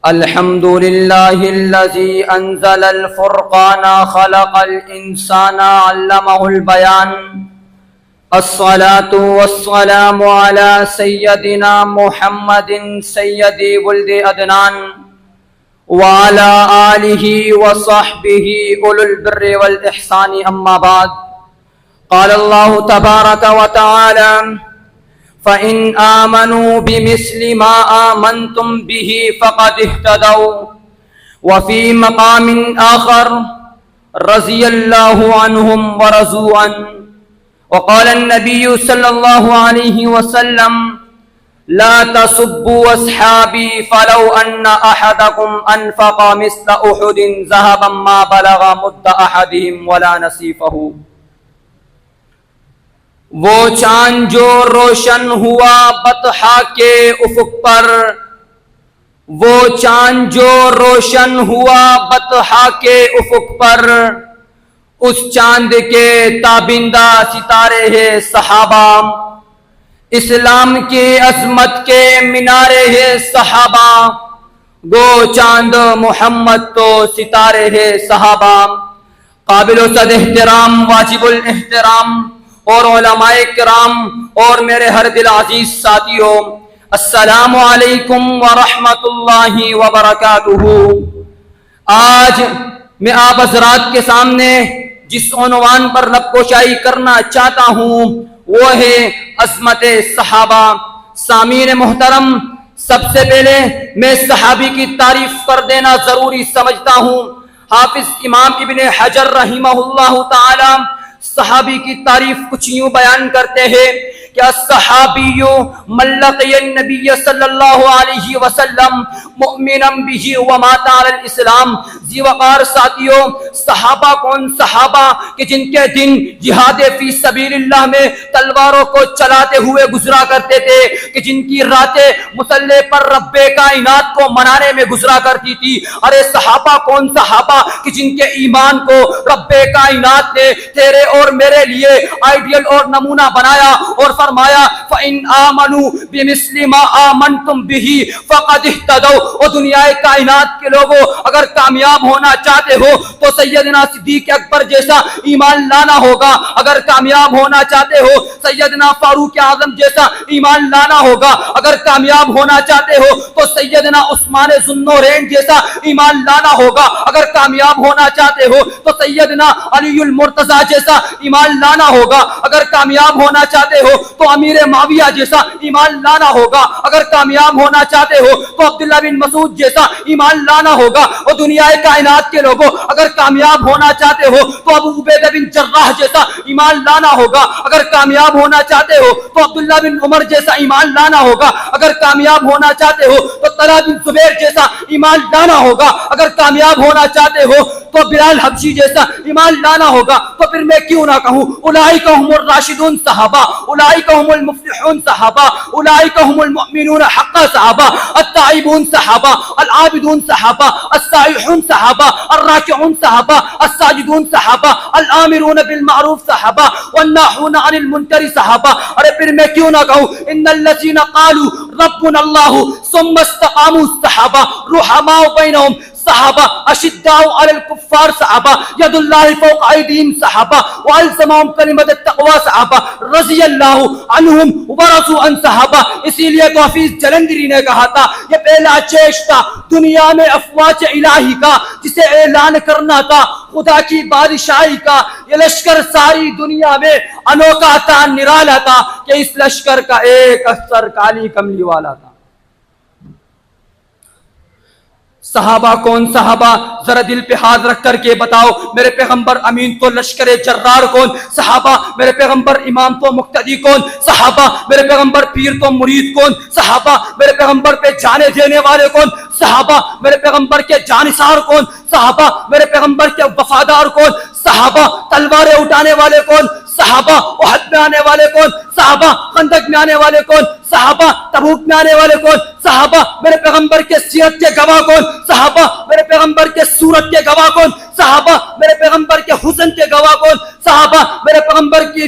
الحمد لله الذي أنزل الفرقان خلق الإنسان علمه البيان الصلاة والسلام على سيدنا محمد سيد ولد أدنان وعلى آله وصحبه أولو البر والإحسان أما بعد قال الله تبارك وتعالى فإن آمنوا بمثل ما آمنتم به فقد اهتدوا وفي مقام آخر رضي الله عنهم ورضوا عنه وقال النبي صلى الله عليه وسلم لا تسبوا أصحابي فلو أن أحدكم أنفق مثل أحد ذهبا ما بلغ مد أحدهم ولا نصيفه. وہ چاند جو روشن ہوا بطحا کے افق پر، وہ چاند جو روشن ہوا بطحا کے افق پر، اس چاند کے تابندہ ستارے ہیں صحابہ، اسلام کی عظمت کے مینارے ہیں صحابہ، گو چاند محمد تو ستارے ہیں صحابہ. قابل و صد احترام واجب الاحترام اور علماء کرام اور میرے ہر دل عزیز ساتھیوں، السلام علیکم ورحمۃ اللہ وبرکاتہ. آج میں آپ حضرات کے سامنے جس عنوان پر لب کوشائی کرنا چاہتا ہوں وہ ہے عظمت صحابہ. سامعین محترم، سب سے پہلے میں صحابی کی تعریف کر دینا ضروری سمجھتا ہوں. حافظ امام ابن حجر رحمہ اللہ تعالی صحابی کی تعریف کچھ یوں بیان کرتے ہیں کہ الصحابی من لقی النبی صلی اللہ علیہ وسلم مؤمنا به ومات علی الاسلام. ذی وقار ساتھیوں، صحابہ کون؟ صحابہ کہ جن کے دن جہاد فی سبیل اللہ میں تلواروں کو چلاتے ہوئے گزرا کرتے تھے، کہ جن کی راتیں مصلی پر رب کائنات کو منانے میں گزرا کرتی تھی. ارے صحابہ کون؟ صحابہ کہ جن کے ایمان کو رب کائنات نے تیرے اور میرے لیے آئیڈیل اور نمونہ بنایا اور فرمایا فَإِنْ آمَنُوا بِمِثْلِ مَا آمَنْتُمْ بِهِ فَقَدْ اهْتَدَوْا. اور دنیائے کائنات کے لوگوں، اگر کامیاب ہونا چاہتے ہو تو سیدنا صدیق اکبر جیسا ایمان لانا ہوگا. اگر کامیاب ہونا چاہتے ہو سیدنا فاروق اعظم جیسا ایمان لانا ہوگا. اگر کامیاب ہونا چاہتے ہو تو سیدنا عثمان ذو النورین جیسا ایمان لانا ہوگا. اگر کامیاب ہونا چاہتے ہو تو سیدنا علی المرتضیٰ جیسا ایمان لانا ہوگا. اگر کامیاب ہونا چاہتے ہو تو امیر معاویہ جیسا ایمان لانا ہوگا. اگر کامیاب ہونا چاہتے ہو تو عبداللہ بن مسعود جیسا ایمان لانا ہوگا. اور دنیائے کائنات کے لوگوں، اگر کامیاب ہونا چاہتے ہو تو ابو عبیدہ بن جراح جیسا ایمان لانا ہوگا. اگر کامیاب ہونا چاہتے ہو تو عبداللہ بن عمر جیسا ایمان لانا ہوگا. اگر کامیاب ہونا چاہتے ہو تو طلحہ بن زبیر جیسا ایمان لانا ہوگا. اگر کامیاب ہونا چاہتے ہو تو بلال حبشی جیسا ایمان لانا ہوگا. تو پھر میں کیوں نہ کہوں اولئک هم الراشدون صحابہ، اولئک هم المفلحون صحابہ، اولئک هم المؤمنون حقا صحابہ، التائبون صحابہ، العابدون صحابہ، السائحون صحابہ، الراکعون صحابہ، الساجدون صحابہ، الآمرون بالمعروف صحابہ، والناہون عن المنکر صحابہ. ارے پھر میں کیوں نہ کہوں ان الذین قالوا ربنا اللہ ثم استقاموا صحابہ، رحماء بینہم صحابہ، اشداء علی الکفار صحابہ، ید اللہ فوق ایدیہم صحابہ، والزمہم کلمۃ التقوی صحابہ، رضی اللہ عنہم ورضوا عن صحابہ. اسی لیے تو حفیظ جلندری نے کہا تھا یہ پہلا جیش تھا دنیا میں افواج الہی کا جسے اعلان کرنا تھا خدا کی بادشاہی کا. یہ لشکر ساری دنیا میں انوکھا تھا، نرالا تھا کہ اس لشکر کا ایک افسر کالی کملی والا تھا. صحابہ کون؟ صحابہ ذرا دل پہ ہاتھ رکھ کر کے بتاؤ میرے پیغمبر امین تو لشکر جرار کون؟ صحابہ. میرے پیغمبر امام تو مقتدی کون؟ صحابہ. میرے پیغمبر پیر تو مرید کون؟ صحابہ. میرے پیغمبر پہ جانے دینے والے کون؟ صحابہ. میرے پیغمبر کے جانثار کون؟ صحابہ. میرے پیغمبر کے وفادار کون؟ صحابہ. تلواریں اٹھانے والے کون؟ صحابہ. احد میں آنے والے کون؟ صحابہ. خندق میں آنے والے کون؟ صحابہ. تبوک میں آنے والے کون؟ صحابہ. میرے پیغمبر کے سیرت کے گواہ کون؟ صحابہ. میرے پیغمبر کے صورت کے گواہ کون؟ صحابہ. میرے پیغمبر کے حسن کے گواہ کون؟ صحابہ. میرے پیغمبر کی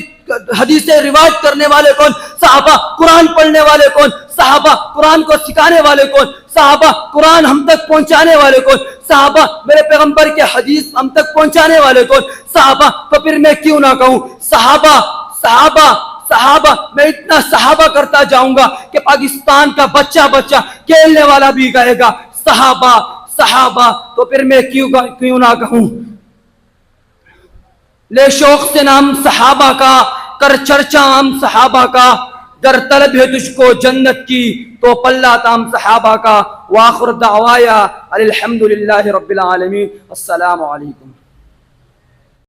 حدیثیں روایت کرنے والے کون؟ صحابہ. قرآن پڑھنے والے کون؟ صحابہ قرآن کو سکھانے والے کون؟ صحابہ قرآن ہم تک پہنچانے والے کون؟ صحابہ میرے پیغمبر کے حدیث ہم تک پہنچانے والے کون؟ صحابہ. تو پھر میں کیوں نہ کہوں صحابہ صحابہ صحابہ. میں اتنا صحابہ کرتا جاؤں گا کہ پاکستان کا بچہ بچہ کھیلنے والا بھی کہے گا صحابہ صحابہ. تو پھر میں کیوں نہ کہوں. لے شوق سے نام صحابہ کا، کر چرچا عام صحابہ کا، گر طلب ہے تجھ کو جنت کی تو پلہ تام صحابہ کا. وآخر دعوایا الحمدللہ رب العالمین. السلام علیکم.